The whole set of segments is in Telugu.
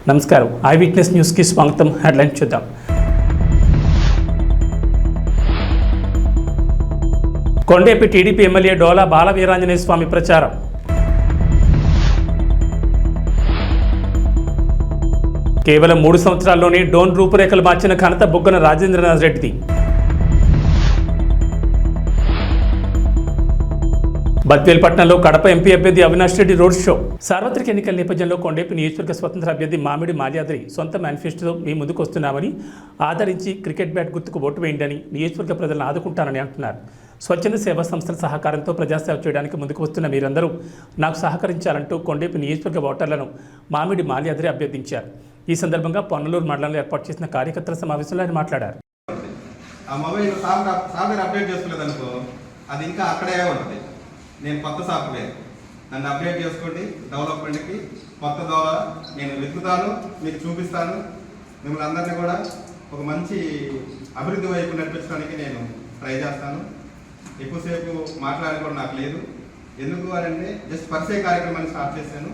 నమస్కారం, ఐ విట్నెస్ న్యూస్కి స్వాగతం. హెడ్లైన్ చూద్దాం. కొండేపి టీడీపీ ఎమ్మెల్యే డోలా బాల వీరాంజనేయ స్వామి ప్రచారం. కేవలం 3 సంవత్సరాల్లోనే డోన్ రూపురేఖలు మార్చిన ఘనత బుగ్గన రాజేంద్రనాథ్ రెడ్డిది. బద్వేల్పట్నంలో కడప ఎంపీ అభ్యర్థి అవినాష్ రెడ్డి రోడ్ షో. సార్వత్రిక ఎన్నికల నేపథ్యంలో కొండేపి నియోజకవర్గ స్వతంత్ర అభ్యర్థి మామిడి మాల్యాద్రి సొంత మేనిఫెస్టోతో మీ ముందుకు వస్తున్నామని, ఆదరించి క్రికెట్ బ్యాట్ గుర్తుకు ఓటు వేయండి, నియోజకవర్గ ప్రజలను ఆదుకుంటానని అంటున్నారు. స్వచ్ఛంద సేవా సంస్థల సహకారంతో ప్రజాసేవ చేయడానికి ముందుకు వస్తున్న మీరందరూ నాకు సహకరించాలంటూ కొండేపి నియోజకవర్గ ఓటర్లను మామిడి మాల్యాద్రి అభ్యర్థించారు. ఈ సందర్భంగా పొన్నలూరు మండలంలో ఏర్పాటు చేసిన కార్యకర్తల సమావేశంలో ఆయన మాట్లాడారు. నేను కొత్త సాఫ్ట్వేర్ నన్ను అప్డేట్ చేసుకోండి. డెవలప్మెంట్కి కొత్త ద్వారా నేను వెతుకుతాను, మీకు చూపిస్తాను. మిమ్మల్ని అందరినీ కూడా ఒక మంచి అభివృద్ధి వైపు నడిపించడానికి నేను ట్రై చేస్తాను. ఎక్కువసేపు మాట్లాడుకోవడం నాకు లేదు. ఎందుకు అంటే జస్ట్ పరిచయ కార్యక్రమాన్ని స్టార్ట్ చేశాను.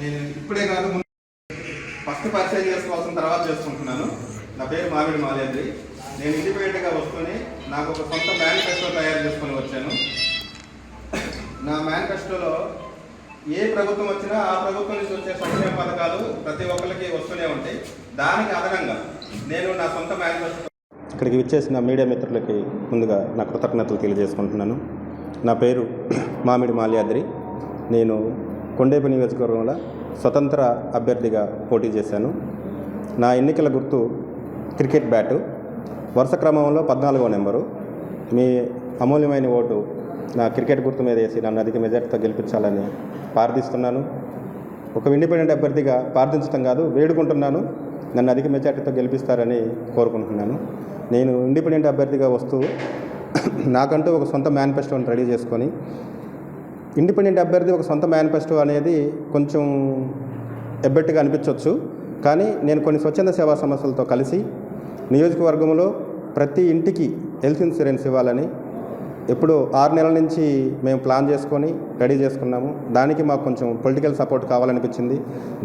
నేను ఇప్పుడే కాదు, ఫస్ట్ పరిచయం చేసుకోవాల్సిన తర్వాత చేసుకుంటున్నాను. నా పేరు మామిడి మాల్యాద్రి. నేను ఇండిపెండెంట్గా వస్తూనే నాకు ఒక సొంత మేనిఫెస్టో తయారు చేసుకొని వచ్చాను. నా మేనిఫెస్టోలో ఏ ప్రభుత్వం వచ్చినా ఆ ప్రభుత్వం నుంచి వచ్చే సంక్షేమ పథకాలు ప్రతి ఒక్కరికి వస్తూనే ఉంటాయి. దానికి అదనంగా నేను నా సొంత మేనిఫెస్టో. ఇక్కడికి విచ్చేసిన మీడియా మిత్రులకి ముందుగా నా కృతజ్ఞతలు తెలియజేసుకుంటున్నాను. నా పేరు మామిడి మాల్యాద్రి. నేను కొండేపి నియోజకవర్గంలో స్వతంత్ర అభ్యర్థిగా పోటీ చేశాను. నా ఎన్నికల గుర్తు క్రికెట్ బ్యాటు. వరుస క్రమంలో 14వ నెంబరు. మీ అమూల్యమైన ఓటు నా క్రికెట్ గుర్తు మీద వేసి నన్ను అధిక మెజార్టీతో గెలిపించాలని ప్రార్థిస్తున్నాను. ఒక ఇండిపెండెంట్ అభ్యర్థిగా ప్రార్థించడం కాదు, వేడుకుంటున్నాను. నన్ను అధిక మెజార్టీతో గెలిపిస్తారని కోరుకుంటున్నాను. నేను ఇండిపెండెంట్ అభ్యర్థిగా వస్తూ నాకంటూ ఒక సొంత మేనిఫెస్టోని రెడీ చేసుకొని, ఇండిపెండెంట్ అభ్యర్థి ఒక సొంత మేనిఫెస్టో అనేది కొంచెం ఎబ్బెట్టుగా అనిపించవచ్చు. కానీ నేను కొన్ని స్వచ్ఛంద సేవా సంస్థలతో కలిసి నియోజకవర్గంలో ప్రతి ఇంటికి హెల్త్ ఇన్సూరెన్స్ ఇవ్వాలని ఎప్పుడు 6 నెలల నుంచి మేము ప్లాన్ చేసుకొని రెడీ చేసుకున్నాము. దానికి మాకు కొంచెం పొలిటికల్ సపోర్ట్ కావాలనిపించింది.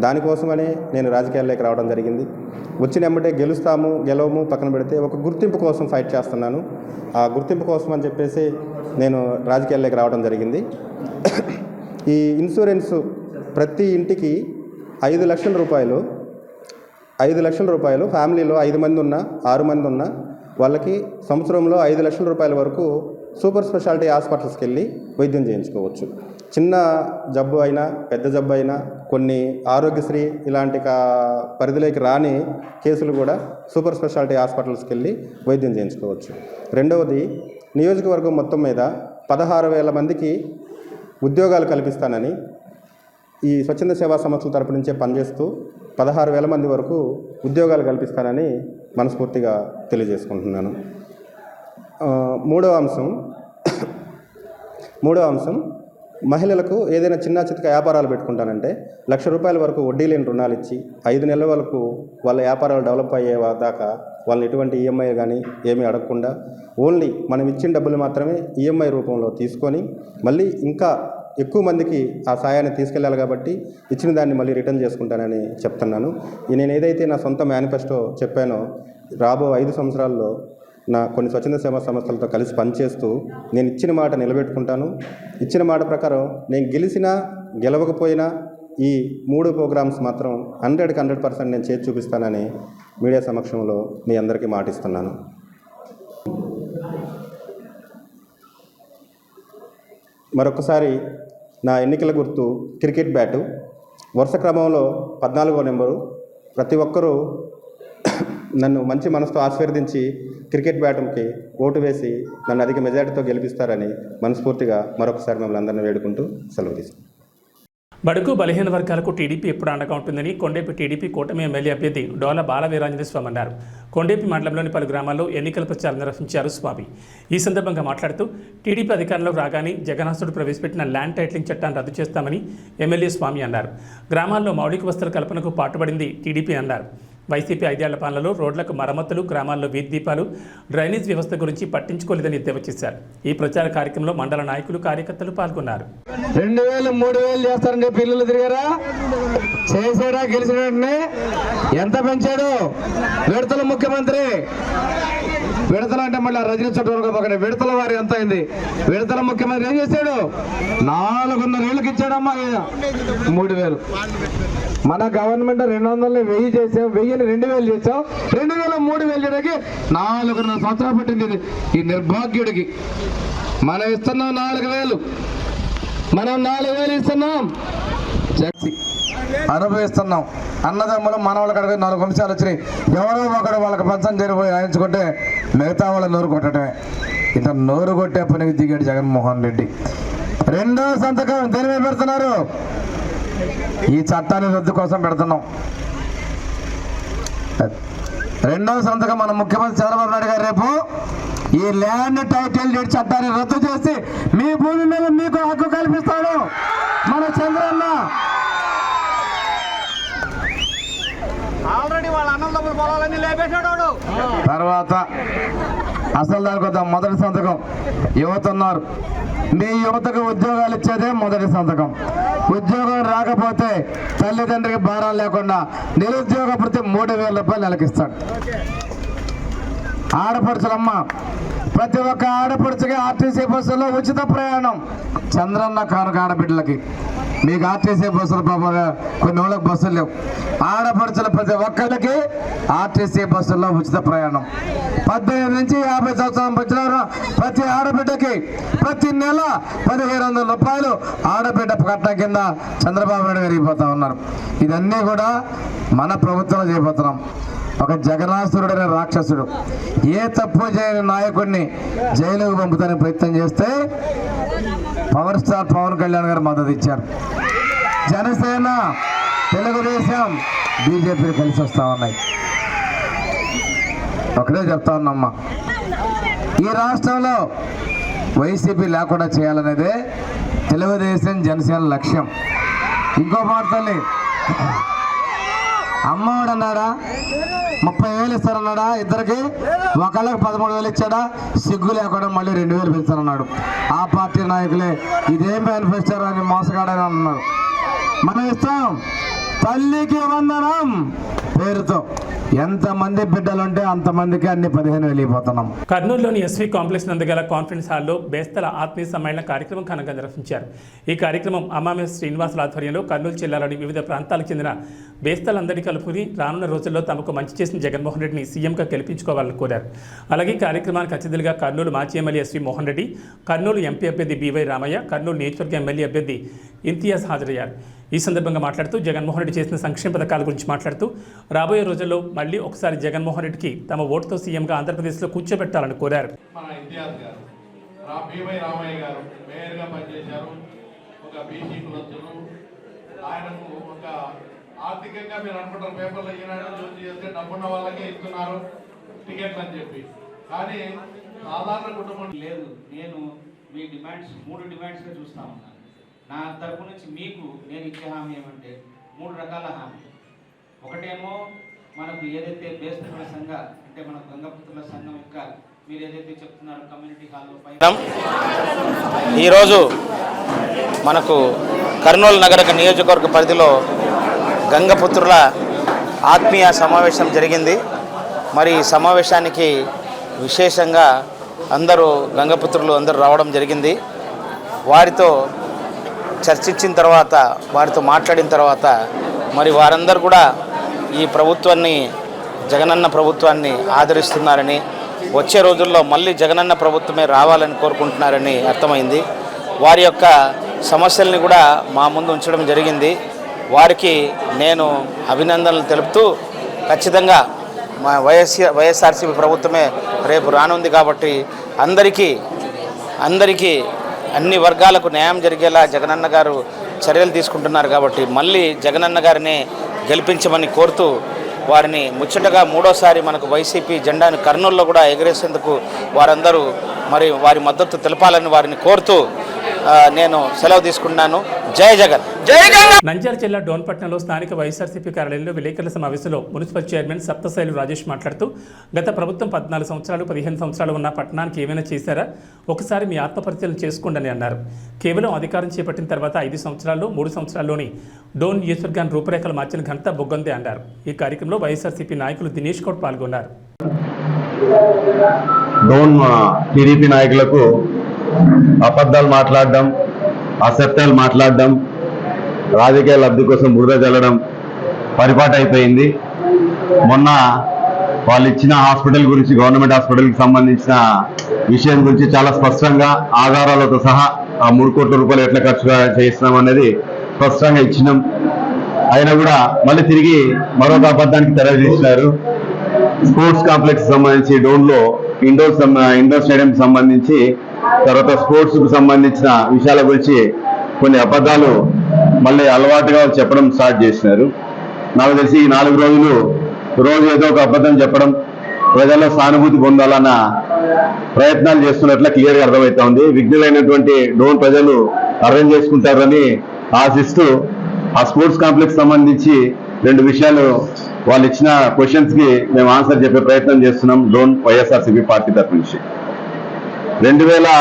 దానికోసమనే నేను రాజకీయాల్లోకి రావడం జరిగింది. వచ్చిన ఎమ్మటే గెలవము పక్కన పెడితే ఒక గుర్తింపు కోసం ఫైట్ చేస్తున్నాను. ఆ గుర్తింపు కోసం అని చెప్పేసి నేను రాజకీయాల్లోకి రావడం జరిగింది. ఈ ఇన్సూరెన్స్ ప్రతి ఇంటికి 5 లక్షల రూపాయలు, 5 లక్షల రూపాయలు ఫ్యామిలీలో 5 మంది ఉన్నా 6 మంది ఉన్నా వాళ్ళకి సంవత్సరంలో 5 లక్షల రూపాయల వరకు సూపర్ స్పెషాలిటీ హాస్పిటల్స్కి వెళ్ళి వైద్యం చేయించుకోవచ్చు. చిన్న జబ్బు అయినా పెద్ద జబ్బు అయినా కొన్ని ఆరోగ్యశ్రీ ఇలాంటి పరిధిలోకి రాని కేసులు కూడా సూపర్ స్పెషాలిటీ హాస్పిటల్స్కి వెళ్ళి వైద్యం చేయించుకోవచ్చు. రెండవది, నియోజకవర్గం మొత్తం మీద 16,000 మందికి ఉద్యోగాలు కల్పిస్తానని ఈ స్వచ్ఛంద సేవా సంస్థల తరపు నుంచే పనిచేస్తూ 16,000 మంది వరకు ఉద్యోగాలు కల్పిస్తానని మనస్ఫూర్తిగా తెలియజేసుకుంటున్నాను. మూడవ అంశం మహిళలకు ఏదైనా చిన్న చితక వ్యాపారాలు పెట్టుకుంటానంటే 1,00,000 రూపాయల వరకు వడ్డీ లేని రుణాలు ఇచ్చి 5 నెలల వరకు వాళ్ళ వ్యాపారాలు డెవలప్ అయ్యే దాకా వాళ్ళని ఎటువంటి ఈఎంఐ కానీ ఏమీ అడగకుండా ఓన్లీ మనం ఇచ్చిన డబ్బులు మాత్రమే ఈఎంఐ రూపంలో తీసుకొని మళ్ళీ ఇంకా ఎక్కువ మందికి ఆ సాయాన్ని తీసుకెళ్ళాలి. కాబట్టి ఇచ్చిన దాన్ని మళ్ళీ రిటర్న్ చేసుకుంటానని చెప్తున్నాను. నేను ఏదైతే నా సొంత మేనిఫెస్టో చెప్పానో రాబో 5 సంవత్సరాల్లో నా కొన్ని స్వచ్ఛంద సేవా సంస్థలతో కలిసి పనిచేస్తూ నేను ఇచ్చిన మాట నిలబెట్టుకుంటాను. ఇచ్చిన మాట ప్రకారం నేను గెలిచినా గెలవకపోయినా ఈ 3 ప్రోగ్రామ్స్ మాత్రం 100కి 100% నేను చేసి చూపిస్తానని మీడియా సమక్షంలో మీ అందరికీ మాటిస్తున్నాను. మరొకసారి నా ఎన్నికల గుర్తు క్రికెట్ బ్యాటు. వరుస క్రమంలో 14వ నెంబరు. ప్రతి ఒక్కరూ నన్ను మంచి మనసుతో ఆశీర్వదించి క్రికెట్ బ్యాట్కి ఓటు వేసి నన్ను అధిక మెజార్టీతో గెలిపిస్తారని మనస్ఫూర్తిగా మరొకసారి మిమ్మల్ని అందరినీ వేడుకుంటూ సెలవు తీసుకుంటాను. బడుగు బలహీన వర్గాలకు టీడీపీ ఎప్పుడు అండగా ఉంటుందని కొండేపి టీడీపీ కూటమి ఎమ్మెల్యే అభ్యర్థి డోలా బాల వీరాంజనేయ స్వామి అన్నారు. కొండేపి మండలంలోని పలు గ్రామాల్లో ఎన్నికల ప్రచారం నిర్వహించారు స్వామి. ఈ సందర్భంగా మాట్లాడుతూ టీడీపీ అధికారంలోకి రాగానే జగన్నాథుడు ప్రవేశపెట్టిన ల్యాండ్ టైటిలింగ్ చట్టాన్ని రద్దు చేస్తామని ఎమ్మెల్యే స్వామి అన్నారు. గ్రామాల్లో మౌలిక వసతుల కల్పనకు పాటుపడింది టీడీపీ అన్నారు. వైసీపీ 5 ఏళ్ల పాలనలో రోడ్లకు మరమ్మతులు, గ్రామాల్లో వీధి దీపాలు, డ్రైనేజ్ వ్యవస్థ గురించి పట్టించుకోలేదని ఎద్దేవా చేశారు. ఈ ప్రచార కార్యక్రమంలో మండల నాయకులు, కార్యకర్తలు పాల్గొన్నారు. 2000, 3000 చేస్తారని చెప్పి ఇల్లు తిరిగారా? చేసాడా? గెలిచిన వెంటనే ఎంత పెంచాడు? విడతల ముఖ్యమంత్రి. విడతల అంటే మళ్ళీ రజనీ చుట్టూ విడతల వారి ఎంత అయింది? విడతల ముఖ్యమంత్రి ఏం చేశాడు? 400 ఏళ్ళకి ఇచ్చాడమ్మా 3000. మన గవర్నమెంట్ 200 1000 చేసాం, 1000ని 2000 చేసాం. 2000 3000 చేయడానికి 4.5 సంవత్సరాలు పట్టింది ఈ నిర్భాగ్యుడికి. మనం ఇస్తున్నాం 4000, మనం 4000 ఇస్తున్నాం, అనుభవిస్తున్నాం. అన్నదమ్ములు మనవాళ్ళ కడిగి 4 అంశాలు వచ్చినాయి. ఎవరో ఒకడు వాళ్ళకి పంచం జరిపోయి రాయించుకుంటే మిగతా వాళ్ళ నోరు కొట్టడమే. ఇంత నోరు కొట్టే పనికి దిగాడు జగన్మోహన్ రెడ్డి. 2వ సంతకం దేని మీద పెడుతున్నారు? ఈ చట్టాన్ని రద్దు కోసం పెడుతున్నాం. 2వ సంతకం మన ముఖ్యమంత్రి చంద్రబాబు నాయుడు గారు రేపు ఈ ల్యాండ్ టైటిల్ డీడ్ చట్టాన్ని రద్దు చేసి మీ భూమి మీద మీకు హక్కు కల్పిస్తాడు మన చంద్రన్న. తర్వాత అసలు దానికి వద్దాం. మొదటి సంతకం యువత ఉన్నారు. మీ యువతకు ఉద్యోగాలు ఇచ్చేదే మొదటి సంతకం. ఉద్యోగం రాకపోతే తల్లిదండ్రికి భారం లేకుండా నిరుద్యోగ ప్రతి 3000 రూపాయలు నెలకిస్తాడు. ఆడపడుచులమ్మ, ప్రతి ఒక్క ఆడపడుచుకి ఆర్టీసీ బస్సులో ఉచిత ప్రయాణం. చంద్రన్న కానుక ఆడబిడ్డలకి. మీకు ఆర్టీసీ బస్సులు పాప కొన్ని రోజులకు బస్సులు లేవు. ఆడపడుచుల ప్రతి ఒక్కరికి ఆర్టీసీ బస్సుల్లో ఉచిత ప్రయాణం. 18 నుంచి 50 సంవత్సరాల మధ్యలో ప్రతి ఆడబిడ్డకి ప్రతి నెల 1500 రూపాయలు ఆడబిడ్డ కట్నం కింద చంద్రబాబు నాయుడు గారు ఇవ్వబోతా ఉన్నారు. ఇదన్నీ కూడా మన ప్రభుత్వంలో చేయబోతున్నాం. ఒక జగనాసురుడైన రాక్షసుడు ఏ తప్పు చేయని నాయకుడిని జైలుకు పంపుతానికి ప్రయత్నం చేస్తే పవర్ స్టార్ పవన్ కళ్యాణ్ గారు మద్దతు ఇచ్చారు. జనసేన, తెలుగుదేశం, బీజేపీ కలిసి వస్తా ఉన్నాయి. ఒకటే చెప్తా ఉన్నమ్మా, ఈ రాష్ట్రంలో వైసీపీ లేకుండా చేయాలనేదే తెలుగుదేశం, జనసేన లక్ష్యం. ఇంకో మాట తల్లి, అమ్మఒడు అన్నాడా? 30,000 ఇస్తారన్నాడా? ఇద్దరికి ఒకళ్ళకి 13,000 ఇచ్చాడా? సిగ్గు లేకుండా మళ్ళీ 2,000 పెంచారన్నాడు. ఆ పార్టీ నాయకులే ఇదేం మేనిఫెస్టో అని మోసగాడని అన్నారు. మనం ఇస్తాం తల్లికి వందనం పేరుతో. ఎంతమంది బిడ్డలుంటే అంతమందికి అన్ని 15,000 వెళ్ళిపోతున్నాం. కర్నూలులోని ఎస్వి కాంప్లెక్స్ నందుగల కాన్ఫరెన్స్ హాల్లో బేస్తల ఆత్మీయ సమ్మేళన కార్యక్రమం ఘనంగా నిర్వహించారు. ఈ కార్యక్రమం అమ్మామె శ్రీనివాసుల ఆధ్వర్యంలో కర్నూలు జిల్లాలోని వివిధ ప్రాంతాలకు చెందిన బేస్తలందరినీ కలుపుకుని రానున్న రోజుల్లో తమకు మంచి చేసిన జగన్మోహన్ రెడ్డిని సీఎంగా గెలిపించుకోవాలని కోరారు. అలాగే కార్యక్రమానికి అతిథులుగా కర్నూలు మాజీ MLA SV Mohan Reddy, Kurnool MP అభ్యర్థి బివై రామయ్య, కర్నూలు నియోజకవర్గ ఎమ్మెల్యే అభ్యర్థి ఇంతియాజ్ హాజరయ్యారు. ఈ సందర్భంగా మాట్లాడుతూ జగన్మోహన్ రెడ్డి చేసిన సంక్షేమ పథకాల గురించి మాట్లాడుతూ రాబోయే రోజుల్లో మళ్ళీ ఒకసారి జగన్మోహన్ రెడ్డికి తమ ఓటుతో సీఎంగా ఆంధ్రప్రదేశ్లో కూర్చోబెట్టాలని కోరారు. మన ఇంతియాజ్ గారు, బివై రామయ్య గారు మేయర్గా పనిచేశారు. ఒక బీసీ కులస్తులు. ఆయనకు ఒక ఆర్థికంగా మీరు అనుకుంటారు పేపర్లో ఈనాడు జ్యోతి చేస్తే డబ్బున్న వాళ్ళకే ఇస్తున్నారు టికెట్లు అని చెప్పి. కానీ సాధారణ కుటుంబం లేదు. నేను మీ డిమాండ్స్ 3 డిమాండ్స్గా చూస్తా ఉన్నాను. నా తరపు నుంచి మీకు నేను ఇచ్చే హామీ ఏమంటే 3 రకాల హామీ. ఒకటేమో మనకు ఏదైతే బేస్తల సంఘ అంటే మన గంగపుత్రుల సంఘం యొక్క మీరు ఏదైతే చెప్తున్నారో కమ్యూనిటీ హాల్లో పైన ఈరోజు మనకు కర్నూలు నగర నియోజకవర్గ పరిధిలో గంగపుత్రుల ఆత్మీయ సమావేశం జరిగింది. మరి ఈ సమావేశానికి విశేషంగా గంగపుత్రులు అందరూ రావడం జరిగింది. వారితో చర్చించిన తర్వాత, వారితో మాట్లాడిన తర్వాత మరి వారందరూ కూడా ఈ ప్రభుత్వాన్ని, జగనన్న ప్రభుత్వాన్ని ఆదరిస్తున్నారని, వచ్చే రోజుల్లో మళ్ళీ జగనన్న ప్రభుత్వమే రావాలని కోరుకుంటున్నారని అర్థమైంది. వారి యొక్క సమస్యల్ని కూడా మా ముందు ఉంచడం జరిగింది. వారికి నేను అభినందనలు తెలుపుతూ ఖచ్చితంగా మా వైఎస్ఆర్సీపీ ప్రభుత్వమే రేపు రానుంది కాబట్టి అందరికీ అన్ని వర్గాలకు న్యాయం జరిగేలా జగనన్న గారు చర్యలు తీసుకుంటున్నారు కాబట్టి మళ్ళీ జగనన్న గారిని గెలిపించమని కోరుతూ వారిని ముచ్చటగా 3వసారి మనకు వైసీపీ జెండాను కర్నూలులో కూడా ఎగరేసేందుకు వారందరూ మరి వారి మద్దతు తెలపాలని వారిని కోరుతూ నేను సెలవు తీసుకున్నాను. జై జగన్. నంద్యాల జిల్లా డోన్పట్నంలో స్థానిక వైఎస్ఆర్సీపీ కార్యాలయంలో విలేకరుల సమావేశంలో మున్సిపల్ చైర్మన్ సప్తశైలు రాజేష్ మాట్లాడుతూ గత ప్రభుత్వం 14 సంవత్సరాలు 15 సంవత్సరాలు ఉన్న పట్టణానికి ఏమైనా చేశారా, ఒకసారి మీ ఆత్మపరిశీలన చేసుకోండి అన్నారు. కేవలం అధికారం చేపట్టిన తర్వాత 5 సంవత్సరాల్లో 3 సంవత్సరాల్లోని డోన్ నియోజకవర్గాన్ని రూపురేఖలు మార్చిన ఘనత బొగ్గందే అన్నారు. ఈ కార్యక్రమంలో వైఎస్ఆర్సీపీ నాయకులు దినేష్ గౌడ్ పాల్గొన్నారు. డోన్ టీడీపీ నాయకులకు అబద్ధాలు మాట్లాడడం, అసత్యాలు మాట్లాడడం, రాజకీయ లబ్ధి కోసం బురద చల్లడం పరిపాటు అయిపోయింది. మొన్న వాళ్ళు ఇచ్చిన హాస్పిటల్ గురించి, గవర్నమెంట్ హాస్పిటల్కి సంబంధించిన విషయం గురించి చాలా స్పష్టంగా ఆధారాలతో సహా ఆ 3 కోట్ల రూపాయలు ఎట్లా ఖర్చు చేస్తున్నాం అనేది స్పష్టంగా ఇచ్చినాం. అయినా కూడా మళ్ళీ తిరిగి మరొక అబద్ధానికి తెరదీసినారు. స్పోర్ట్స్ కాంప్లెక్స్ సంబంధించి డోన్లో ఇండోర్ స్టేడియం సంబంధించి, తర్వాత స్పోర్ట్స్కు సంబంధించిన విషయాల గురించి కొన్ని అబద్ధాలు మళ్ళీ అలవాటుగా చెప్పడం స్టార్ట్ చేసినారు. నాకు తెలిసి ఈ 4 రోజులు రోజు ఏదో ఒక అబద్ధం చెప్పడం, ప్రజల్లో సానుభూతి పొందాలన్న ప్రయత్నాలు చేస్తున్నట్లు క్లియర్గా అర్థమవుతా ఉంది. విఘ్నులైనటువంటి డోన్ ప్రజలు అర్థం చేసుకుంటారని ఆశిస్తూ ఆ స్పోర్ట్స్ కాంప్లెక్స్ సంబంధించి 2 విషయాలు వాళ్ళు ఇచ్చిన క్వశ్చన్స్కి మేము ఆన్సర్ చెప్పే ప్రయత్నం చేస్తున్నాం. డోన్ వైఎస్ఆర్సీపీ పార్టీ తరఫు నుంచి 2021లో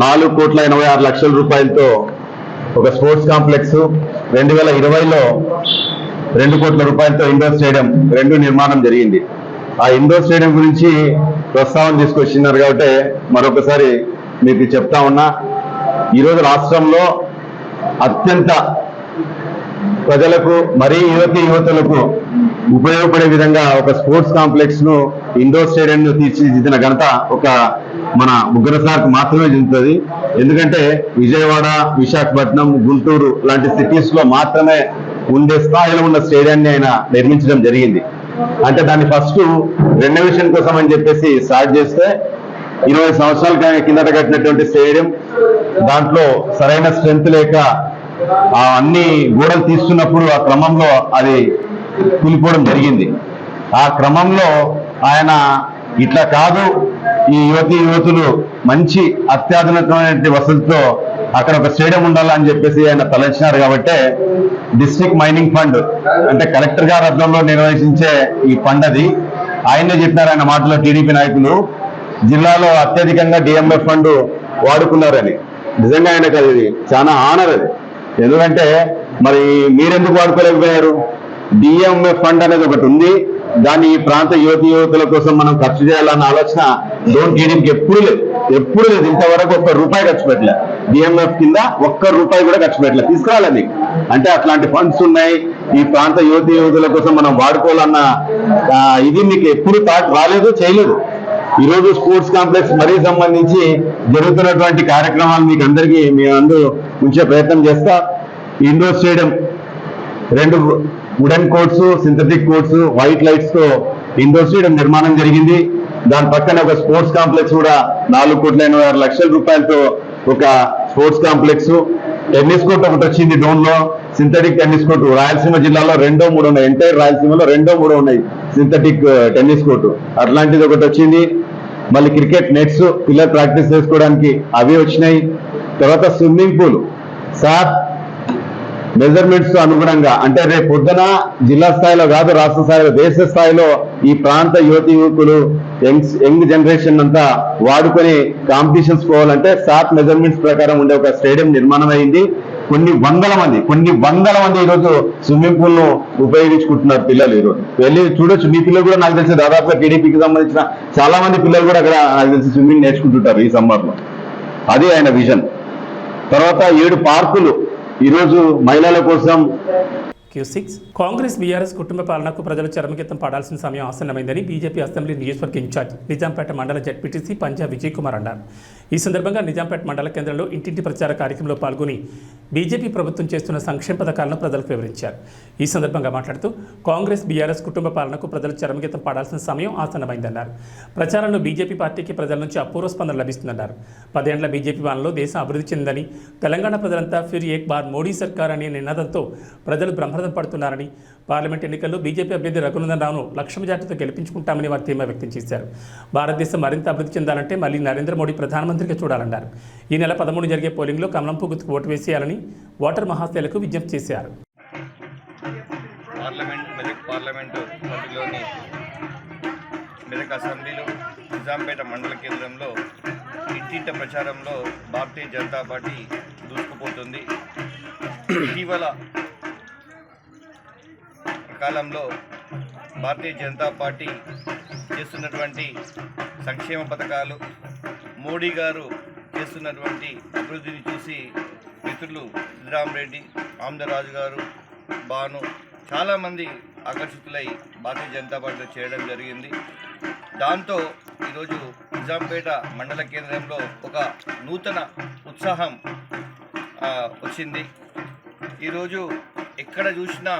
4,86,00,000 రూపాయలతో ఒక స్పోర్ట్స్ కాంప్లెక్స్, 2020లో 2 కోట్ల రూపాయలతో ఇండోర్ స్టేడియం 2 నిర్మాణం జరిగింది. ఆ ఇండోర్ స్టేడియం గురించి ప్రస్తావన తీసుకొచ్చినారు కాబట్టి మరొకసారి మీకు చెప్తా ఉన్నా. ఈరోజు రాష్ట్రంలో అత్యంత ప్రజలకు, మరీ యువతులకు ఉపయోగపడే విధంగా ఒక స్పోర్ట్స్ కాంప్లెక్స్ ను, ఇండోర్ స్టేడియం ను తీర్చిదిద్దిన ఘనత ఒక మన ముగ్గురు సార్కు మాత్రమే చెందుతుంది. ఎందుకంటే విజయవాడ, విశాఖపట్నం, గుంటూరు లాంటి సిటీస్ లో మాత్రమే ఉండే స్థాయిలో ఉన్న స్టేడియాన్ని ఆయన నిర్మించడం జరిగింది. అంటే దాన్ని ఫస్ట్ రెనోవేషన్ కోసం అని చెప్పేసి స్టార్ట్ చేస్తే 20 సంవత్సరాల కిందట కట్టినటువంటి స్టేడియం, దాంట్లో సరైన స్ట్రెంత్ లేక అన్ని గోడలు తీస్తున్నప్పుడు ఆ క్రమంలో అది కూలిపోవడం జరిగింది. ఆ క్రమంలో ఆయన ఇట్లా కాదు, ఈ యువతులు మంచి అత్యాధునికమైన వసతితో అక్కడ ఒక స్టేడియం ఉండాలని చెప్పేసి ఆయన తలంచినారు. కాబట్టి డిస్ట్రిక్ట్ మైనింగ్ ఫండ్ అంటే కలెక్టర్ గారి అర్థంలో నిర్వహించే ఈ ఫండ్ అది. ఆయనే చెప్పినారు ఆయన మాటలో టీడీపీ నాయకులు జిల్లాలో అత్యధికంగా డిఎంఎఫ్ ఫండ్ వాడుకున్నారని. నిజంగా ఆయనకు అది చాలా ఆనర్ అది. ఎందుకంటే మరి మీరెందుకు వాడుకోలేకపోయారు? డిఎంఎఫ్ ఫండ్ అనేది ఒకటి ఉంది, దాన్ని ఈ ప్రాంత యువతుల కోసం మనం ఖర్చు చేయాలన్న ఆలోచన డోన్ టీడీపీకి ఎప్పుడు లేదు. ఇంతవరకు ₹1 ఖర్చు పెట్టలే. డిఎంఎఫ్ కింద ₹1 కూడా ఖర్చు పెట్టలే. తీసుకురాలని అంటే అట్లాంటి ఫండ్స్ ఉన్నాయి. ఈ ప్రాంత యువతుల కోసం మనం వాడుకోవాలన్న ఇది మీకు ఎప్పుడు థాట్ రాలేదు, చేయలేదు. ఈరోజు స్పోర్ట్స్ కాంప్లెక్స్ మరీ సంబంధించి జరుగుతున్నటువంటి కార్యక్రమాలు మీకు అందరికీ మీ అందరూ ఉంచే ప్రయత్నం చేస్తా. Indoor stadium 2 wooden courts, synthetic courts, white lights తో ఇండోర్ స్టేడియం నిర్మాణం జరిగింది. దాని పక్కన ఒక స్పోర్ట్స్ కాంప్లెక్స్ కూడా 4,86,00,000 రూపాయలతో ఒక స్పోర్ట్స్ కాంప్లెక్స్. టెన్నిస్ కోర్ట్ ఒకటి వచ్చింది డోన్ లో, సింథటిక్ టెన్నిస్ కోర్టు. రాయలసీమ జిల్లాలో 2, 3 ఉన్నాయి. ఎంటైర్ రాయలసీమలో 2, 3 ఉన్నాయి సింథటిక్ టెన్నిస్ కోర్టు. అట్లాంటిది ఒకటి వచ్చింది. మళ్ళీ క్రికెట్ నెట్స్ పిల్లలు ప్రాక్టీస్ చేసుకోవడానికి అవి వచ్చినాయి. తర్వాత స్విమ్మింగ్ పూల్ సార్ మెజర్మెంట్స్ అనుగుణంగా, అంటే రేపు పొద్దున జిల్లా స్థాయిలో కాదు, రాష్ట్ర స్థాయిలో, దేశ స్థాయిలో ఈ ప్రాంత యువకులు, యంగ్ జనరేషన్ అంతా వాడుకొని కాంపిటీషన్స్ పోవాలంటే సాట్ మెజర్మెంట్స్ ప్రకారం ఉండే ఒక స్టేడియం నిర్మాణం అయింది. కొన్ని వందల మంది ఈరోజు స్విమ్మింగ్ పూల్ ను ఉపయోగించుకుంటున్నారు పిల్లలు. ఈరోజు వెళ్ళి చూడొచ్చు. మీ పిల్లలు కూడా నాకు తెలిసి దాదాపుగా టీడీపీకి సంబంధించిన చాలా మంది పిల్లలు కూడా అక్కడ నాకు తెలిసి స్విమ్మింగ్ నేర్చుకుంటుంటారు ఈ సమ్మర్ లో. అది ఆయన విజన్. తర్వాత 7 పార్కులు ఈరోజు మహిళల కోసం. Q6 కాంగ్రెస్ బీఆర్ఎస్ కుటుంబ పాలనకు ప్రజలు చరమగీతం పాడాల్సిన సమయం ఆసన్నమైంది బీజేపీ అసెంబ్లీ నియోజకవర్గ ఇన్ఛార్జ్ నిజాంపేట మండల జడ్పీటీసీ పంజా విజయ్ కుమార్ అన్నారు. ఈ సందర్భంగా నిజాంపేట మండల కేంద్రంలో ఇంటింటి ప్రచార కార్యక్రమంలో పాల్గొని బీజేపీ ప్రభుత్వం చేస్తున్న సంక్షేమ పథకాలను ప్రజలకు వివరించారు. ఈ సందర్భంగా మాట్లాడుతూ కాంగ్రెస్ బీఆర్ఎస్ కుటుంబ పాలనకు ప్రజలు చరమగీతం పాడాల్సిన సమయం ఆసన్నమైందన్నారు. ప్రచారంలో బీజేపీ పార్టీకి ప్రజల నుంచి అపూర్వ స్పందన లభిస్తుందన్నారు. 10 ఏళ్ల బీజేపీ పాలనలో దేశం అభివృద్ధి చెందని, తెలంగాణ ప్రజలంతా ఫిర్ ఏక్ బార్ మోడీ సర్కార్ అనే నినాదంతో ప్రజలు బ్రహ్మరథం పడుతున్నారని, పార్లమెంట్ ఎన్నికల్లో బీజేపీ అభ్యర్థి రఘునందన్ రావును లక్ష మెజార్టీతో గెలిపించుకుంటామని వారు ధీమా వ్యక్తం చేశారు. భారతదేశం మరింత అభివృద్ధి చెందాలంటే మళ్ళీ నరేంద్ర మోడీ ప్రధానమంత్రి ప్రధానమంత్రిగా చూడాలన్నారు. ఈ నెల 13 జరిగే పోలింగ్లో కమలం పువ్వు గుర్తుకు ఓటు వేసేయాలని ఓటర్ మహాశయులకు విజ్ఞప్తి చేశారు. మెదక్ పార్లమెంటు పరిధిలోని మెదక్ అసెంబ్లీలో నిజాంపేట మండల కేంద్రంలో ఇంటింట ప్రచారంలో భారతీయ జనతా పార్టీ దూసుకుపోతుంది. ఇటీవల కాలంలో భారతీయ జనతా పార్టీ చేస్తున్నటువంటి సంక్షేమ పథకాలు, మోడీ గారు చేస్తున్నటువంటి అభివృద్ధిని చూసి మిత్రులు సిద్ధరామరెడ్డి, ఆమ్దరాజు గారు, బాను చాలామంది ఆకర్షితులై భారతీయ జనతా పార్టీలో చేయడం జరిగింది. దాంతో ఈరోజు నిజాంపేట మండల కేంద్రంలో ఒక నూతన ఉత్సాహం వచ్చింది. ఈరోజు ఎక్కడ చూసినా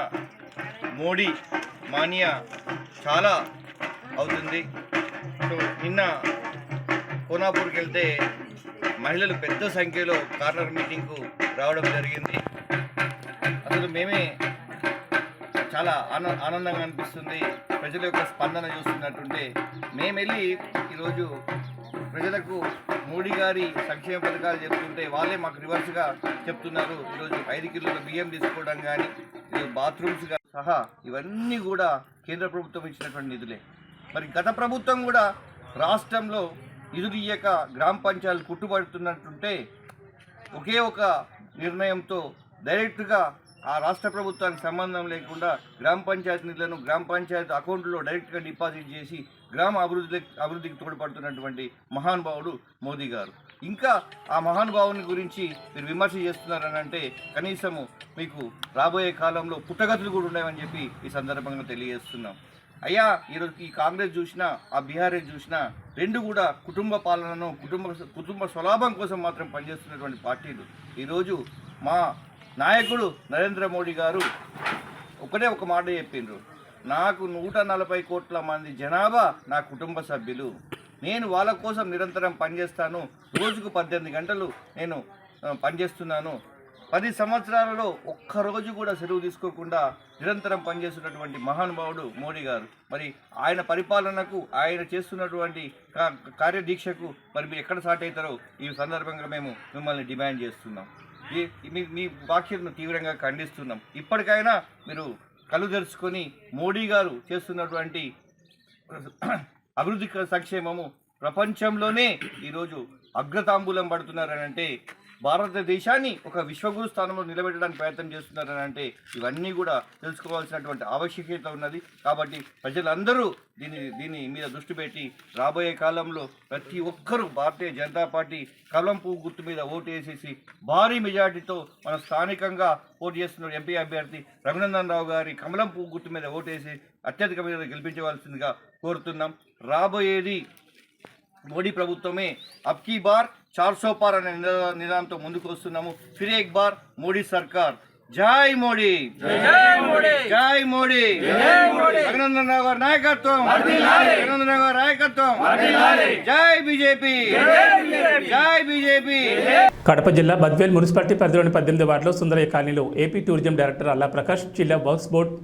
మోడీ మానియా చాలా అవుతుంది. సో నిన్న కోనాపూర్కి వెళ్తే మహిళలు పెద్ద సంఖ్యలో కార్నర్ మీటింగ్కు రావడం జరిగింది. అసలు మేమే చాలా ఆనందంగా అనిపిస్తుంది. ప్రజల యొక్క స్పందన చూస్తున్నట్టుంటే మేము వెళ్ళి ఈరోజు ప్రజలకు మోడీ గారి సంక్షేమ పథకాలు చెప్తుంటే వాళ్ళే మాకు రివర్స్గా చెప్తున్నారు. ఈరోజు 5 కిలోల బియ్యం తీసుకోవడం కానీ, బాత్రూమ్స్ సహా ఇవన్నీ కూడా కేంద్ర ప్రభుత్వం ఇచ్చినటువంటి నిధులే. మరి గత ప్రభుత్వం కూడా రాష్ట్రంలో నిధులు ఇయ్యక గ్రామ పంచాయతీలు కుట్టుబడుతున్నట్టుంటే ఒకే ఒక నిర్ణయంతో డైరెక్ట్గా ఆ రాష్ట్ర ప్రభుత్వానికి సంబంధం లేకుండా గ్రామ పంచాయతీ నిధులను గ్రామ పంచాయతీ అకౌంట్లో డైరెక్ట్గా డిపాజిట్ చేసి గ్రామ అభివృద్ధికి తోడ్పడుతున్నటువంటి మహానుభావుడు మోదీ గారు. ఇంకా ఆ మహానుభావుని గురించి మీరు విమర్శ చేస్తున్నారని అంటే కనీసము మీకు రాబోయే కాలంలో పుట్టగతులు కూడా ఉన్నాయని చెప్పి ఈ సందర్భంగా తెలియజేస్తున్నాం. అయ్యా, ఈరోజు ఈ కాంగ్రెస్ చూసినా ఆ బీఆర్ఎస్ చూసినా రెండు కూడా కుటుంబ పాలనను కుటుంబ స్వలాభం కోసం మాత్రం పనిచేస్తున్నటువంటి పార్టీలు. ఈరోజు మా నాయకుడు నరేంద్ర మోడీ గారు ఒకటే ఒక మాట చెప్పిండ్రు, నాకు 140 కోట్ల మంది జనాభా నా కుటుంబ సభ్యులు, నేను వాళ్ళ కోసం నిరంతరం పనిచేస్తాను, రోజుకు 18 గంటలు నేను పనిచేస్తున్నాను. 10 సంవత్సరాలలో ఒక్కరోజు కూడా సెలవు తీసుకోకుండా నిరంతరం పనిచేస్తున్నటువంటి మహానుభావుడు మోడీ గారు. మరి ఆయన పరిపాలనకు, ఆయన చేస్తున్నటువంటి కార్యదీక్షకు మరి మీరు ఎక్కడ సాటి అవుతారో ఈ సందర్భంగా మేము మిమ్మల్ని డిమాండ్ చేస్తున్నాం. మీ వ్యాఖ్యలను తీవ్రంగా ఖండిస్తున్నాం. ఇప్పటికైనా మీరు కళ్ళు తెరుచుకొని మోడీ గారు చేస్తున్నటువంటి అభివృద్ధి సంక్షేమము ప్రపంచంలోనే ఈరోజు అగ్రతాంబూలం పడుతున్నారనంటే, భారతదేశాన్ని ఒక విశ్వగురు స్థానంలో నిలబెట్టడానికి ప్రయత్నం చేస్తున్నారనంటే ఇవన్నీ కూడా తెలుసుకోవాల్సినటువంటి ఆవశ్యకత ఉన్నది. కాబట్టి ప్రజలందరూ దీని మీద దృష్టి పెట్టి రాబోయే కాలంలో ప్రతి ఒక్కరూ భారతీయ జనతా పార్టీ కమలం పువ్వు గుర్తు మీద ఓటు వేసేసి భారీ మెజార్టీతో మన స్థానికంగా పోటీ చేస్తున్న ఎంపీ అభ్యర్థి రఘునందన్ రావు గారి కమలం పువ్వు గుర్తు మీద ఓటు వేసి అత్యధిక మీద గెలిపించవలసిందిగా కోరుతున్నాం. రాబోయేది మోడీ ప్రభుత్వమే. అబ్కీ బార్ 400 పార్ అనే నినాదంతో ముందుకు వస్తున్నాము. ఫిర్ ఏక్ బార్ మోడీ సర్కార్. జై మోడీ, జై మోడీ, రఘునందన్ రావు గారి నాయకత్వం, రఘునందన్ రావు గారి నాయకత్వం. జై బీజేపీ, జై బీజేపీ. కడప జిల్లా బద్వేల్ మున్సిపాలిటీ పరిధిలోని 18 వార్డులో సుందరయ్య కాలనీలో ఏపీ టూరిజం డైరెక్టర్ అల్లా ప్రకాష్, జిల్లా works board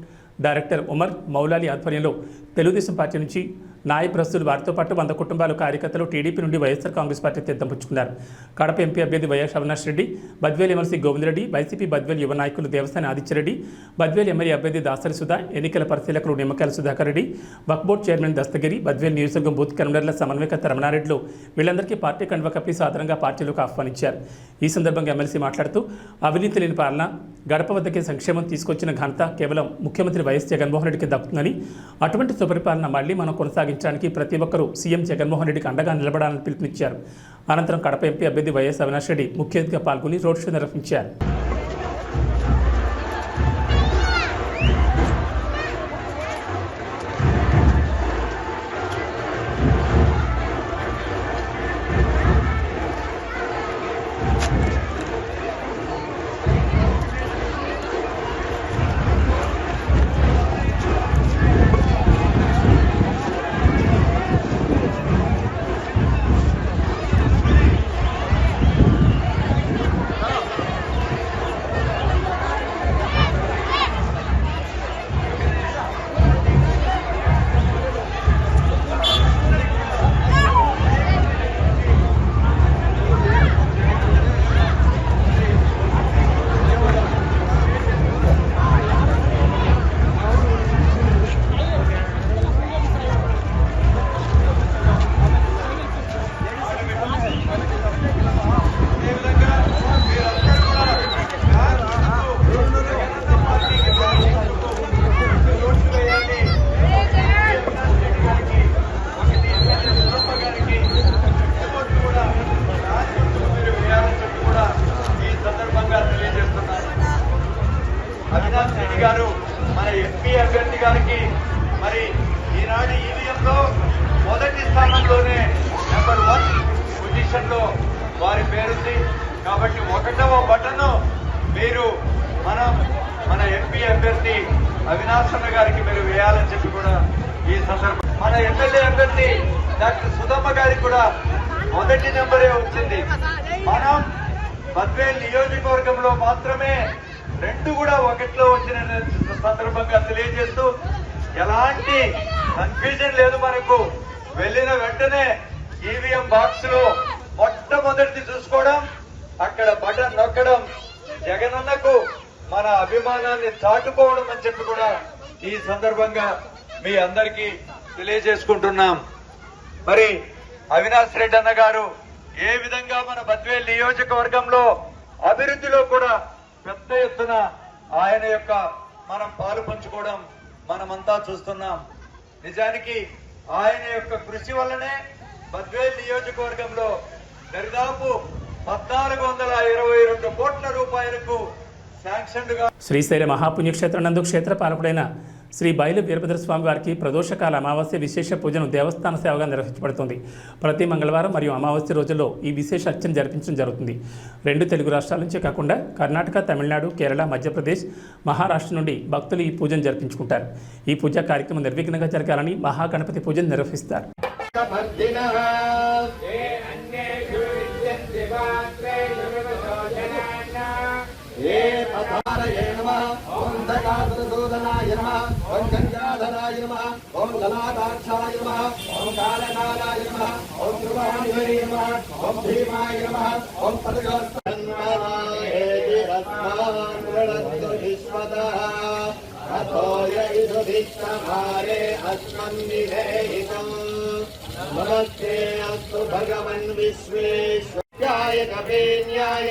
director Umar Moula Ali ఆధ్వర్యంలో తెలుగుదేశం పార్టీ నుంచి నాయకులు వారితో పాటు 100 కుటుంబాలు కార్యకర్తలు టీడీపీ నుండి వైఎస్ఆర్ కాంగ్రెస్ పార్టీ తీర్థం పుచ్చుకున్నారు. కడప ఎంపీ అభ్యర్థి YS Avinash Reddy, Badvel MLC Govinda Reddy, YCP Badvel యువ నాయకులు దేవస్థాని ఆదిత్యరెడ్డి, బద్వేల్ ఎమ్మెల్యే అభ్యర్థి దాసరి సుధా, ఎన్నికల పరిశీలకులు నిమ్మకాయల సుధాకర్ రెడ్డి, వక్ఫ్ బోర్డు చైర్మన్ దస్తగిరి, బద్వేల్ నియోజకవర్గం బూత్ కన్వీనర్ల సమన్వయకర్త రమణారెడ్డిలు వీళ్ళందరికీ పార్టీ కండువా కప్పి సాధారణంగా పార్టీలకు ఆహ్వానించారు. ఈ సందర్భంగా ఎమ్మెల్సీ మాట్లాడుతూ అవినీతి లేని పాలన, గడప వద్దకే సంక్షేమం తీసుకొచ్చిన ఘనత కేవలం ముఖ్యమంత్రి వైఎస్ జగన్మోహన్ రెడ్డికి దక్కుతుందని, అటువంటి సుపరిపాలన మళ్లీ మనం కొనసాగించడానికి ప్రతి ఒక్కరూ సీఎం జగన్మోహన్ రెడ్డికి అండగా నిలబడాలని పిలుపునిచ్చారు. అనంతరం కడప ఎంపీ అభ్యర్థి వైఎస్ అవినాష్ రెడ్డి ముఖ్య అతిథిగా పాల్గొని రోడ్ షో నిర్వహించారు. అవినాష్ రెడ్డి గారు మన ఎంపీ అభ్యర్థి గారికి మరి ఈనాడు ఈవీఎంలో మొదటి స్థానంలోనే నెంబర్ 1 పొజిషన్లో వారి పేరుంది. కాబట్టి 1వ బటన్ మీరు మన ఎంపీ అభ్యర్థి అవినాష్ అన్న గారికి మీరు వేయాలని చెప్పి కూడా ఈ సందర్భం మన ఎమ్మెల్యే అభ్యర్థి డాక్టర్ సుధమ్మ గారికి కూడా మొదటి నెంబరే వచ్చింది. మనం బద్వేల్ నియోజకవర్గంలో మాత్రమే 2 కూడా 1లో వచ్చిన సందర్భంగా తెలియజేస్తూ ఎలాంటి కన్ఫ్యూజన్ లేదు. మనకు వెళ్ళిన వెంటనే ఈవీఎం బాక్స్ లో మొట్టమొదటిది చూసుకోవడం, అక్కడ బటన్ నొక్కడం, జగనన్నకు మన అభిమానాన్ని చాటుకోవడం అని చెప్పి కూడా ఈ సందర్భంగా మీ అందరికీ తెలియజేసుకుంటున్నాం. మరి అవినాష్ రెడ్డి అన్న గారు ఏ విధంగా మన బద్వేల్ నియోజకవర్గంలో అభివృద్ధిలో కూడా పెద్ద ఎత్తున ఆయన యొక్క మనం పాలు పంచుకోవడం మనమంతా చూస్తున్నాం. నిజానికి ఆయన యొక్క కృషి వల్లనే బద్వేల్ నియోజకవర్గంలో దరిదాపు 1422 కోట్ల రూపాయలకు శాంక్షన్గా శ్రీశైల మహాపుణ్యక్షేత్రం నందు క్షేత్ర పాలకుడైన శ్రీ బయలు వీరభద్ర స్వామి వారికి ప్రదోషకాల అమావాస్య విశేష పూజను దేవస్థాన సేవగా నిర్వహించబడుతుంది. ప్రతి మంగళవారం మరియు అమావాస్య రోజుల్లో ఈ విశేష అర్చన జరిపించడం జరుగుతుంది. 2 తెలుగు రాష్ట్రాల నుంచే కాకుండా కర్ణాటక, తమిళనాడు, కేరళ, మధ్యప్రదేశ్, మహారాష్ట్ర నుండి భక్తులు ఈ పూజను జరిపించుకుంటారు. ఈ పూజా కార్యక్రమం నిర్విఘ్నంగా జరగాలని మహాగణపతి పూజను నిర్వహిస్తారు. ఓం దగాసుదూదనాయ నమః, ఓం గంగాధరాయ నమః, ఓం గలాదాక్షాయ నమః, ఓం కాళకాలాయ నమః, ఓం ధ్రువాణివరే నమః, ఓం భీమాయ నమః, ఓం పదగోస్తన్మాయేతి రస్మాన్ ప్రణతు విశ్వతః అథోయ ఇదుదిష్టమారే అస్మన్నివేహితం నమస్తే అస్తు భగవన్ విశ్వేశ్వరాయ కవేన్యాయ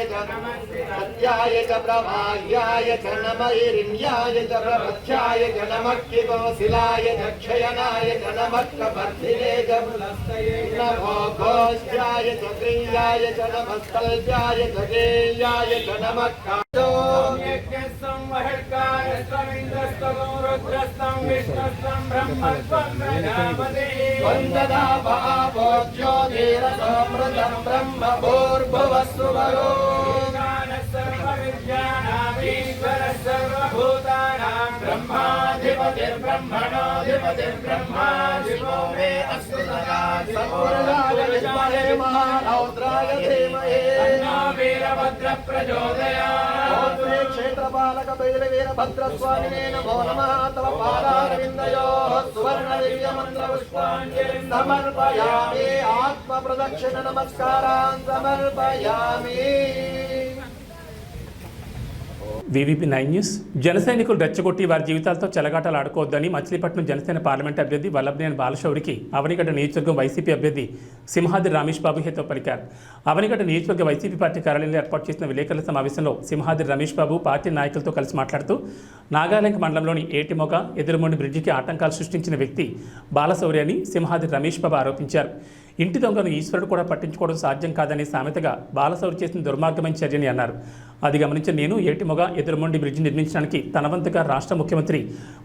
సత్యాయ చ ప్రమాయ్యాయ చ నమైరిణ్యాయ చ ప్రపథ్యాయ చ నమఃకికోశిలాయ చ క్షయనాయ చ నమఃకపర్ధినే చ నమో ఘోష్యాయ చ క్రియాయ చ నమస్తల్యాయ చ గేయాయ చ నమఃకారం వందనా భావోజ్యో ధీరసమృతం బ్రహ్మ భూర్భువస్సువరో బ్రహ్మాధిపతిర్బ్రహ్మణోధిపతిర్బ్రహ్మాధిపో మే అస్తు సదా సంపూర్ణాయ విద్మహే మహారౌద్రాయ ధీమహి తన్నో వీరభద్ర ప్రచోదయాత్. ఓం శ్రీ క్షేత్రపాలక బైల వీరభద్రస్వామినే నమో నమః. తవ పాదారవిందయోః సువర్ణ దివ్య మంత్ర పుష్పాంజలిం సమర్పయామి. ఆత్మ ప్రదక్షిణ నమస్కారాన్ సమర్పయామి. VVP 9 news. జన సైనికులు రెచ్చగొట్టి వారి జీవితాలతో చెలగాటలు ఆడుకోవద్దని మచిలీపట్నం జనసేన పార్లమెంట్ అభ్యర్థి వల్లభనేని బాలశౌరికి అవనిగడ్డ నియోజకవర్గం వైసీపీ అభ్యర్థి సింహాద్రి రమేష్ బాబు హితవు పలికారు. అవనిగడ్డ నియోజకవర్గ వైసీపీ పార్టీ కార్యాలయంలో ఏర్పాటు చేసిన విలేకరుల సమావేశంలో సింహాద్రి రమేష్ బాబు పార్టీ నాయకులతో కలిసి మాట్లాడుతూ నాగాలంక మండలంలోని ఏటిమొగ ఎదురుమొండి బ్రిడ్జికి ఆటంకాలు సృష్టించిన వ్యక్తి బాలశౌరి అని సింహాద్రి రమేష్ బాబు ఆరోపించారు. ఇంటి దొంగను ఈశ్వరుడు కూడా పట్టించుకోవడం సాధ్యం కాదని సామెతగా బాలశౌరి చేసిన దుర్మార్గమైన చర్యని అన్నారు. అది గమనించిన నేను ఏటిమొగ ఎదురుమొండి బ్రిడ్జి నిర్మించడానికి తన వంతుగా రాష్ట్ర ముఖ్యమంత్రి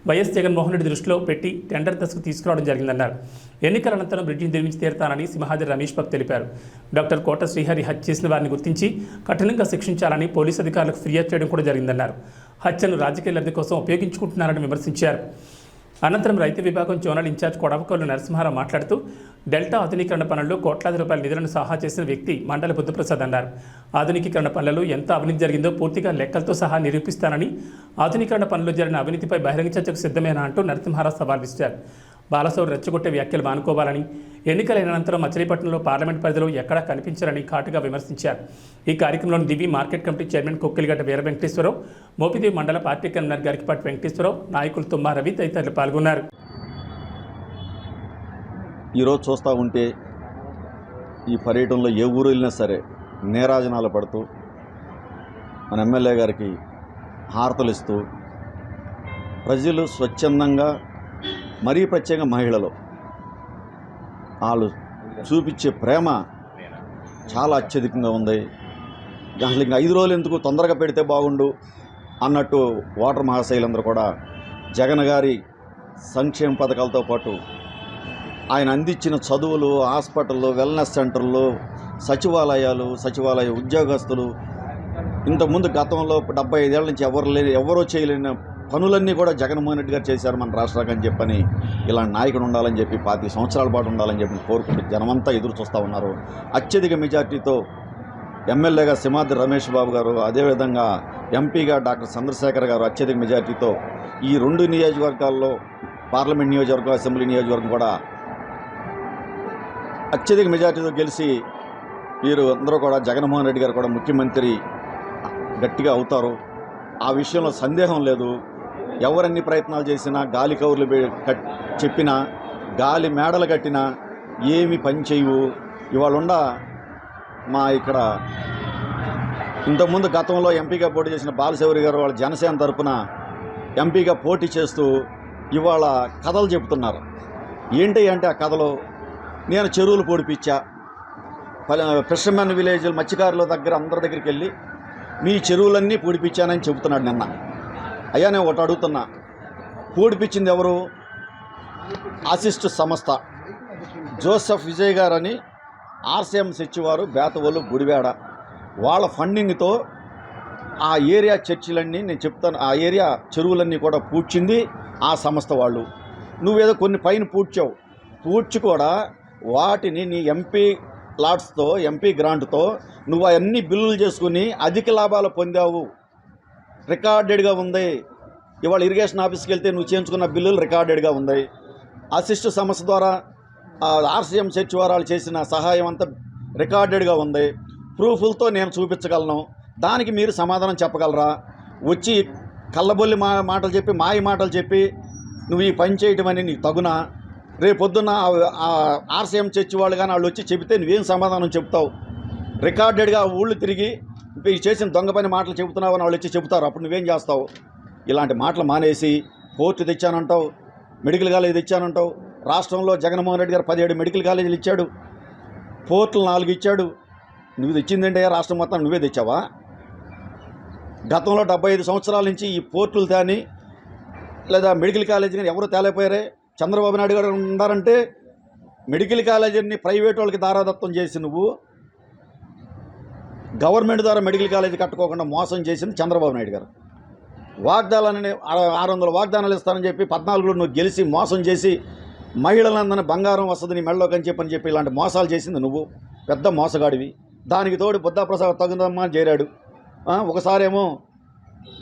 వైఎస్ జగన్మోహన్ రెడ్డి దృష్టిలో పెట్టి టెండర్ దశకు తీసుకురావడం జరిగిందన్నారు. ఎన్నికల అనంతరం బ్రిడ్జిని నిర్మించి తీరుతానని సింహాద్రి రమేష్ బాబు తెలిపారు. డాక్టర్ కోట శ్రీహరి హత్య చేసిన వారిని గుర్తించి కఠినంగా శిక్షించాలని పోలీసు అధికారులకు ఫిర్యాదు చేయడం కూడా జరిగిందన్నారు. హత్యను రాజకీయ లబ్ధి కోసం ఉపయోగించుకుంటున్నారని విమర్శించారు. అనంతరం రైతు విభాగం జోనల్ ఇన్ఛార్జ్ కొడవకొల్లు నరసింహారావు మాట్లాడుతూ డెల్టా ఆధునీకరణ పనుల్లో కోట్లాది రూపాయల నిధులను సహా చేసిన వ్యక్తి మండలి బుద్ధప్రసాద్ అన్నారు. ఆధునికీకరణ పనులలో ఎంత అవినీతి జరిగిందో పూర్తిగా లెక్కలతో సహా నిరూపిస్తానని, ఆధునీకరణ పనుల్లో జరిగిన అవినీతిపై బహిరంగ చర్చకు సిద్ధమేనా అంటూ నరసింహారావు సవాల్ విసిరారు. బాలశౌరి రెచ్చగొట్టే వ్యాఖ్యలు మానుకోవాలని, ఎన్నికలైన అనంతరం మచిలీపట్నంలో పార్లమెంట్ పరిధిలో ఎక్కడా కనిపించారని ఘాటుగా విమర్శించారు. ఈ కార్యక్రమంలో దివి మార్కెట్ కమిటీ చైర్మన్ కొక్కిలిగడ్డ వీర వెంకటేశ్వరరావు, మోపిదేవి మండల పార్టీ కన్వీనర్ గరికిపాటి వెంకటేశ్వరరావు, నాయకులు తుమ్మా రవి తదితరులు పాల్గొన్నారు. ఈరోజు చూస్తూ ఉంటే ఈ పర్యటనలో ఏ ఊరు వెళ్ళినా సరే నీరాజనాలు పడుతూ మన ఎమ్మెల్యే గారికి హారతలు ఇస్తూ ప్రజలు స్వచ్ఛందంగా, మరీ ప్రత్యేకంగా మహిళలు వాళ్ళు చూపించే ప్రేమ చాలా అత్యధికంగా ఉంది. అసలు ఇంకా 5 రోజులు ఎందుకు, తొందరగా పెడితే బాగుండు, అన్నట్టు ఓటర్ మహాశైలందరూ కూడా జగన్ గారి సంక్షేమ పథకాలతో పాటు ఆయన అందించిన చదువులు, హాస్పిటళ్ళు, వెల్నెస్ సెంటర్లు, సచివాలయ ఉద్యోగస్తులు, ఇంతకుముందు గతంలో 75 ఏళ్ల నుంచి ఎవరో చేయలేని పనులన్నీ కూడా జగన్మోహన్ రెడ్డి గారు చేశారు మన రాష్ట్రానికి అని చెప్పని, ఇలాంటి నాయకుడు ఉండాలని చెప్పి 25 సంవత్సరాల పాటు ఉండాలని చెప్పి కోరుకుంటూ జనమంతా ఎదురు చూస్తూ ఉన్నారు. అత్యధిక మెజార్టీతో ఎమ్మెల్యేగా సింహాద్రి రమేష్ బాబు గారు, అదేవిధంగా ఎంపీగా డాక్టర్ చంద్రశేఖర్ గారు అత్యధిక మెజార్టీతో ఈ 2 నియోజకవర్గాల్లో పార్లమెంట్ నియోజకవర్గం, అసెంబ్లీ నియోజకవర్గం కూడా అత్యధిక మెజార్టీతో గెలిచి వీరు అందరూ కూడా జగన్మోహన్ రెడ్డి గారు కూడా ముఖ్యమంత్రి గట్టిగా అవుతారు. ఆ విషయంలో సందేహం లేదు. ఎవరన్ని ప్రయత్నాలు చేసినా, గాలి కౌర్లు చెప్పినా, గాలి మేడలు కట్టినా ఏమి పని చేయవు. ఇవాళ మా ఇక్కడ ఇంతకుముందు గతంలో ఎంపీగా పోటీ చేసిన బాలశౌరి గారు వాళ్ళ జనసేన తరపున ఎంపీగా పోటీ చేస్తూ ఇవాళ కథలు చెబుతున్నారు. ఏంటి అంటే ఆ కథలో నేను చెరువులు పొడిపించా, ఫిషర్మెన్ విలేజ్ మత్స్యకారుల దగ్గర అందరి దగ్గరికి వెళ్ళి మీ చెరువులన్నీ పూడిపించానని చెబుతున్నాడు నిన్న. అయ్యా నేను ఒకటి అడుగుతున్నా, పూడిపించింది ఎవరు? అసిస్ట్ సంస్థ జోసెఫ్ విజయ్ గారని ఆర్సీఎం సచివారు బేతవోలు గుడివాడ వాళ్ళ ఫండింగ్తో ఆ ఏరియా చర్చిలన్నీ నేను చెప్తాను, ఆ ఏరియా చెరువులన్నీ కూడా పూడ్చింది ఆ సంస్థ వాళ్ళు. నువ్వేదో కొన్ని పైన పూడ్చి కూడా వాటిని నీ ఎంపీ లాట్స్తో, ఎంపీ గ్రాంట్తో నువ్వు అవన్నీ బిల్లులు చేసుకుని అధిక లాభాలు పొందావు. రికార్డెడ్గా ఉంది. ఇవాళ ఇరిగేషన్ ఆఫీస్కి వెళ్తే నువ్వు చేయించుకున్న బిల్లులు రికార్డెడ్గా ఉంది. అసిస్ట్ సంస్థ ద్వారా ఆర్సీఎం సచివారాలు చేసిన సహాయం అంతా రికార్డెడ్గా ఉంది. ప్రూఫ్లతో నేను చూపించగలను. దానికి మీరు సమాధానం చెప్పగలరా? వచ్చి కళ్ళబొల్లి మాటలు చెప్పి, మాయ మాటలు చెప్పి నువ్వు ఈ పని చేయటం అని నీకు తగునా? రేపొద్దున్న ఆర్సీఎం చర్చి వాళ్ళు కానీ వాళ్ళు వచ్చి చెబితే నువ్వేం సమాధానం చెప్తావు? రికార్డెడ్గా ఊళ్ళు తిరిగి ఈ చేసిన దొంగ పని మాటలు చెబుతున్నావు అని వాళ్ళు వచ్చి చెబుతారు. అప్పుడు నువ్వేం చేస్తావు? ఇలాంటి మాటలు మానేసి పోర్టు తెచ్చానంటావు, మెడికల్ కాలేజీ తెచ్చానంటావు. రాష్ట్రంలో జగన్మోహన్ రెడ్డి గారు 17 మెడికల్ కాలేజీలు ఇచ్చాడు, పోర్టులు 4 ఇచ్చాడు. నువ్వు తెచ్చిందంటే రాష్ట్రం మొత్తం నువ్వే తెచ్చావా? గతంలో 75 సంవత్సరాల నుంచి ఈ పోర్టులు కానీ లేదా మెడికల్ కాలేజీ కానీ ఎవరు తేలేకపోయారే? చంద్రబాబు నాయుడు గారు ఉన్నారంటే మెడికల్ కాలేజీని ప్రైవేట్ వాళ్ళకి దారాదత్తం చేసి నువ్వు గవర్నమెంట్ ద్వారా మెడికల్ కాలేజీ కట్టుకోకుండా మోసం చేసింది చంద్రబాబు నాయుడు గారు. వాగ్దానాలని 600 వాగ్దానాలు ఇస్తానని చెప్పి 14లో నువ్వు గెలిచి మోసం చేసి మహిళలందరినీ బంగారం వస్తుంది నీ మెడలోకి అని చెప్పి ఇలాంటి మోసాలు చేసింది నువ్వు. పెద్ద మోసగాడివి. దానికి తోడు బుద్ధాప్రసాద్ తగుదమ్మా అని చేరాడు. ఒకసారేమో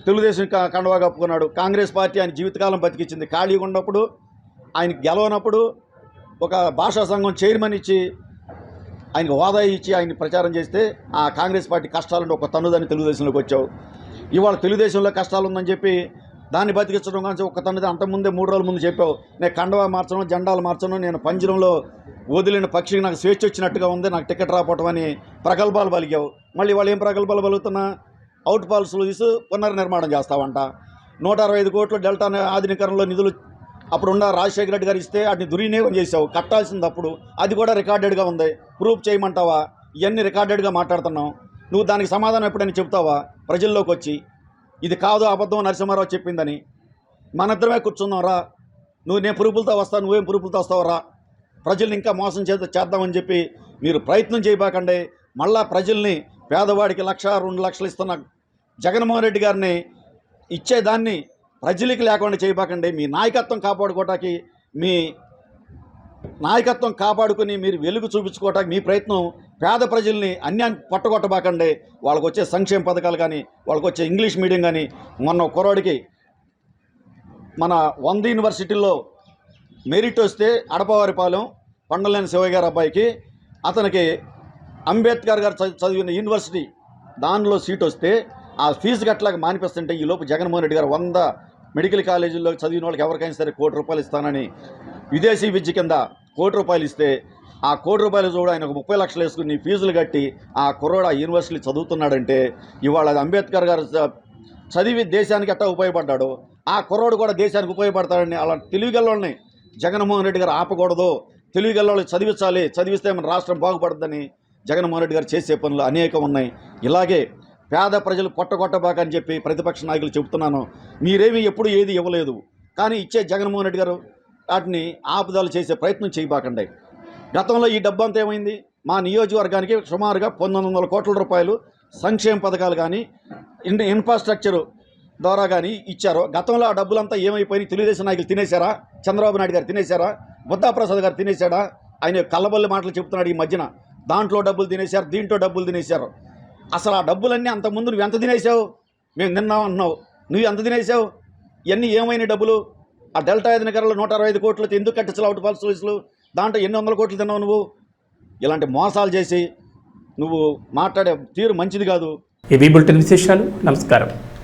తెలుగుదేశం కండువా కప్పుకున్నాడు. కాంగ్రెస్ పార్టీ ఆయన జీవితకాలం బతికించింది. ఖాళీగా ఉన్నప్పుడు ఆయన గెలవనప్పుడు ఒక భాషా సంఘం చైర్మన్ ఇచ్చి ఆయనకు హోదా ఇచ్చి ఆయన ప్రచారం చేస్తే ఆ కాంగ్రెస్ పార్టీ కష్టాలుంటే ఒక తన్నుదని తెలుగుదేశంలోకి వచ్చావు. ఇవాళ తెలుగుదేశంలో కష్టాలు ఉందని చెప్పి దాన్ని బతికించడం కానీ ఒక తన్నుది అంతకుముందే 3 రోజుల ముందు చెప్పావు. నేను కండువా మార్చను, జెండాలు మార్చను, నేను పంజరంలో వదిలిన పక్షికి నాకు స్వేచ్ఛ వచ్చినట్టుగా ఉంది, నాకు టికెట్ రాకపోవటం అని ప్రగల్భాలు పలికావు. మళ్ళీ వాళ్ళు ఏం ప్రగల్భాలు పలుకుతున్నా? అవుట్ పాల్స్ తీసి పునర్నిర్మాణం చేస్తావంట. 165 కోట్లు డెల్టా ఆధునీకరణలో నిధులు అప్పుడున్న రాజశేఖర రెడ్డి గారు ఇస్తే వాటిని దుర్వినియోగం చేసావు. కట్టాల్సింది అప్పుడు అది కూడా రికార్డెడ్గా ఉంది. ప్రూఫ్ చేయమంటావా? ఇవన్నీ రికార్డెడ్గా మాట్లాడుతున్నావు. నువ్వు దానికి సమాధానం ఎప్పుడైనా చెప్తావా ప్రజల్లోకి వచ్చి? ఇది కాదు అబద్ధం నరసింహారావు చెప్పిందని. మనిద్దరమే కూర్చున్నాం రా. నేను ప్రూఫ్లతో వస్తాను, నువ్వేం ప్రూఫ్లతో వస్తావు రా. ప్రజల్ని ఇంకా మోసం చేద్దామని చెప్పి మీరు ప్రయత్నం చేయబాకండి. మళ్ళా ప్రజల్ని పేదవాడికి 1,00,000 2 లక్షలు ఇస్తున్న జగన్మోహన్ రెడ్డి గారిని ఇచ్చేదాన్ని ప్రజలకి లేకుండా చేయబాకండి. మీ నాయకత్వం కాపాడుకోవటానికి, మీ నాయకత్వం కాపాడుకుని మీరు వెలుగు చూపించుకోవటానికి మీ ప్రయత్నం పేద ప్రజల్ని అన్యాయం పట్టగొట్టబాకండి. వాళ్ళకు వచ్చే సంక్షేమ పథకాలు కానీ, వాళ్ళకు వచ్చే ఇంగ్లీష్ మీడియం కానీ, మొన్న కుర్రాడికి మన 100 యూనివర్సిటీల్లో మెరిట్ వస్తే అడపవారిపాలెం పండలేని శివయ్య గారి అబ్బాయికి, అతనికి అంబేద్కర్ గారు చదివిన యూనివర్సిటీ దానిలో సీట్ వస్తే ఆ ఫీజు కట్టలాగా మానిపిస్తుంటే ఈలోపు జగన్మోహన్ రెడ్డి గారు 100 మెడికల్ కాలేజీల్లో చదివిన వాళ్ళకి ఎవరికైనా సరే ₹1 కోటి ఇస్తానని విదేశీ విద్య కింద ₹1 కోటి ఇస్తే ఆ ₹1 చూడ ఆయన 30 లక్షలు వేసుకుని ఫీజులు కట్టి ఆ కుర్రోడు ఆ యూనివర్సిటీ చదువుతున్నాడంటే ఇవాళ అది అంబేద్కర్ గారు చదివి దేశానికి ఎట్టా ఉపయోగపడ్డాడు, ఆ కుర్రోడు కూడా దేశానికి ఉపయోగపడతాడని అలా తెలివిగల్లోని జగన్మోహన్ రెడ్డి గారు ఆపకూడదు. తెలివిగల్లోని చదివించాలి, చదివిస్తే మన రాష్ట్రం బాగుపడుతుందని జగన్మోహన్ రెడ్డి గారు చేసే పనులు అనేకం ఉన్నాయి. ఇలాగే పేద ప్రజలు కొట్టబాక అని చెప్పి ప్రతిపక్ష నాయకులు చెబుతున్నాను. మీరేమీ ఎప్పుడు ఏది ఇవ్వలేదు, కానీ ఇచ్చే జగన్మోహన్ రెడ్డి గారు వాటిని ఆపుదల చేసే ప్రయత్నం చేయబాకండి. గతంలో ఈ డబ్బు అంతా ఏమైంది? మా నియోజకవర్గానికి సుమారుగా 1900 కోట్ల రూపాయలు సంక్షేమ పథకాలు కానీ ఇన్ఫ్రాస్ట్రక్చర్ ద్వారా కానీ ఇచ్చారు. గతంలో ఆ డబ్బులంతా ఏమైపోయినాయి? తెలుగుదేశం నాయకులు తినేశారా? చంద్రబాబు నాయుడు గారు తినేశారా? బుద్ధాప్రసాద్ గారు తినేశాడా? ఆయన కళ్ళబొల్లి మాటలు చెప్తున్నాడు ఈ మధ్యన. దాంట్లో డబ్బులు తినేశారు, దీంట్లో డబ్బులు తినేశారు. అసలు ఆ డబ్బులన్నీ అంతకుముందు నువ్వు ఎంత తినేసావు? మేము తిన్నాం అంటున్నావు, నువ్వు ఎంత తినేసావు? ఇవన్నీ ఏమైనా డబ్బులు? ఆ డెల్టా ఎదినగర్లో 165 కోట్లతో ఎందుకు కట్టించాలి అవుట్ ఫాల్స్ సర్వీసులు? దాంట్లో 800 కోట్లు తిన్నావు నువ్వు. ఇలాంటి మోసాలు చేసి నువ్వు మాట్లాడే తీరు మంచిది కాదు. ఇవి బులెటిన్ విశేషాలు. నమస్కారం.